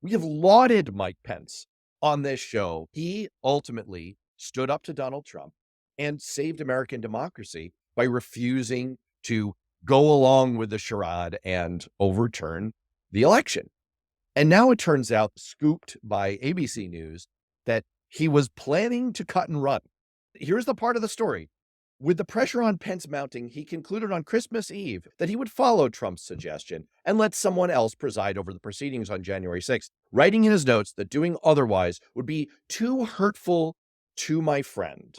We have lauded Mike Pence on this show. He ultimately stood up to Donald Trump and saved American democracy by refusing to go along with the charade and overturn the election. And now it turns out, scooped by ABC News, that he was planning to cut and run. Here's the part of the story. With the pressure on Pence mounting, he concluded on Christmas Eve that he would follow Trump's suggestion and let someone else preside over the proceedings on January 6th, writing in his notes that doing otherwise would be too hurtful to my friend.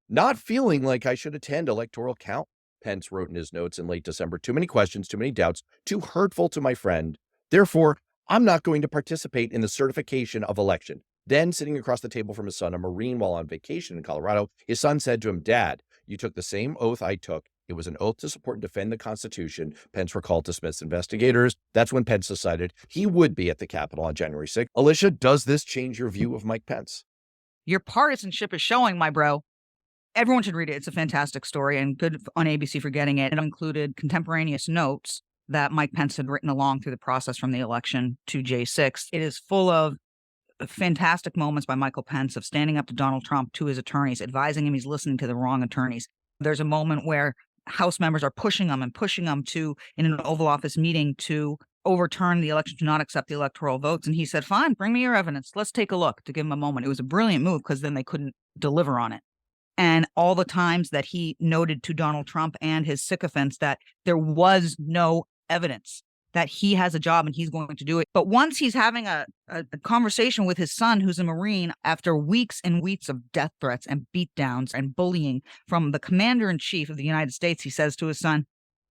Not feeling like I should attend electoral count, Pence wrote in his notes in late December. Too many questions, too many doubts, too hurtful to my friend. Therefore, I'm not going to participate in the certification of election. Then, sitting across the table from his son, a Marine, while on vacation in Colorado, his son said to him, "Dad, you took the same oath I took. It was an oath to support and defend the Constitution." Pence recalled to Smith's investigators. That's when Pence decided he would be at the Capitol on January 6th. Alicia, does this change your view of Mike Pence? Your partisanship is showing, my bro. Everyone should read it. It's a fantastic story, and good on ABC for getting it. It included contemporaneous notes that Mike Pence had written along through the process from the election to J6. It is full of fantastic moments by Michael Pence of standing up to Donald Trump, to his attorneys, advising him he's listening to the wrong attorneys. There's a moment where House members are pushing him to, in an Oval Office meeting, to overturn the election, to not accept the electoral votes. And he said, "Fine, bring me your evidence. Let's take a look," to give him a moment. It was a brilliant move because then they couldn't deliver on it. And all the times that he noted to Donald Trump and his sycophants that there was no evidence, that he has a job and he's going to do it. But once he's having a conversation with his son, who's a Marine, after weeks and weeks of death threats and beatdowns and bullying from the commander-in-chief of the United States, he says to his son,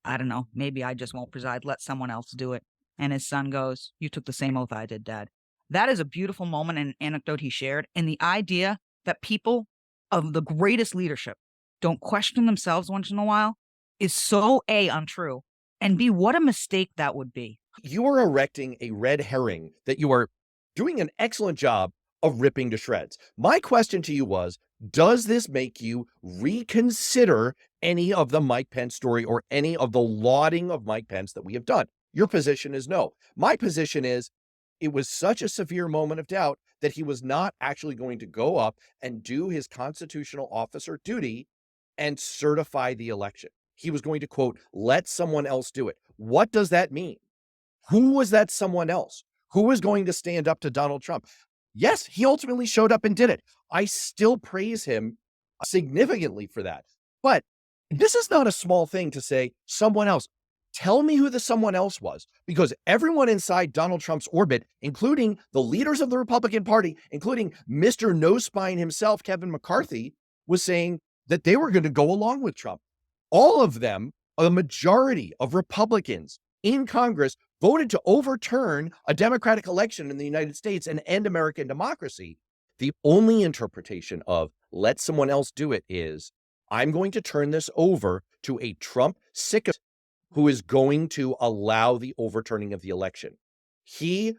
"I don't know, maybe I just won't preside. Let someone else do it." And his son goes, "You took the same oath I did, Dad." That is a beautiful moment and an anecdote he shared. And the idea that people of the greatest leadership don't question themselves once in a while is so A, untrue, and B, what a mistake that would be. You are erecting a red herring that you are doing an excellent job of ripping to shreds. My question to you was, does this make you reconsider any of the Mike Pence story or any of the lauding of Mike Pence that we have done? Your position is no. My position is it was such a severe moment of doubt that he was not actually going to go up and do his constitutional officer duty and certify the election. He was going to, quote, let someone else do it. What does that mean? Who was that someone else? Who was going to stand up to Donald Trump? Yes, he ultimately showed up and did it. I still praise him significantly for that. But this is not a small thing to say, someone else. Tell me who the someone else was, because everyone inside Donald Trump's orbit, including the leaders of the Republican Party, including Mr. No Spine himself, Kevin McCarthy, was saying that they were going to go along with Trump. All of them, a majority of Republicans in Congress, voted to overturn a Democratic election in the United States and end American democracy. The only interpretation of let someone else do it is, I'm going to turn this over to a Trump sycophant who is going to allow the overturning of the election. He,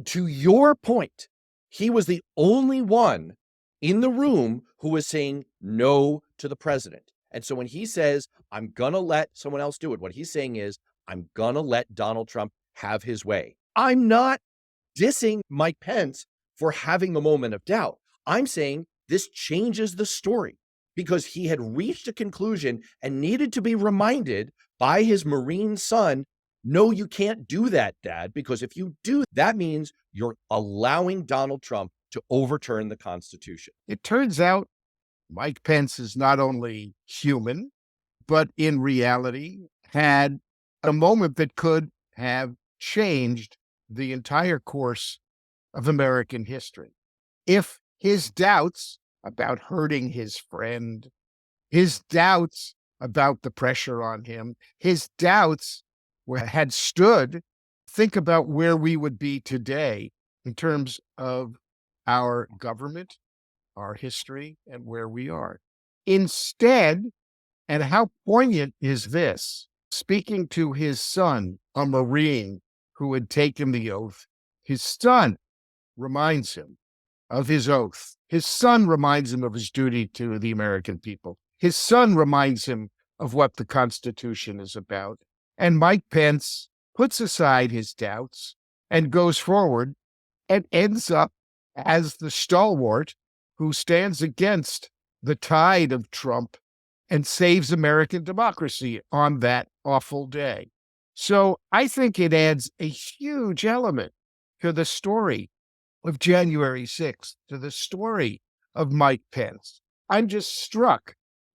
to your point, he was the only one in the room who was saying no to the president. And so when he says, I'm going to let someone else do it, what he's saying is, I'm going to let Donald Trump have his way. I'm not dissing Mike Pence for having the moment of doubt. I'm saying this changes the story because he had reached a conclusion and needed to be reminded by his Marine son, no, you can't do that, Dad, because if you do, that means you're allowing Donald Trump to overturn the Constitution. It turns out Mike Pence is not only human, but in reality had a moment that could have changed the entire course of American history. If his doubts about hurting his friend, his doubts about the pressure on him, his doubts had stood, think about where we would be today in terms of our government, our history, and where we are. Instead, and how poignant is this, speaking to his son, a Marine who had taken the oath, his son reminds him of his oath. His son reminds him of his duty to the American people. His son reminds him of what the Constitution is about. And Mike Pence puts aside his doubts and goes forward and ends up as the stalwart who stands against the tide of Trump and saves American democracy on that awful day. So I think it adds a huge element to the story of January 6th, to the story of Mike Pence. I'm just struck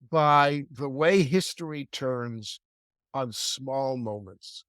by the way history turns on small moments.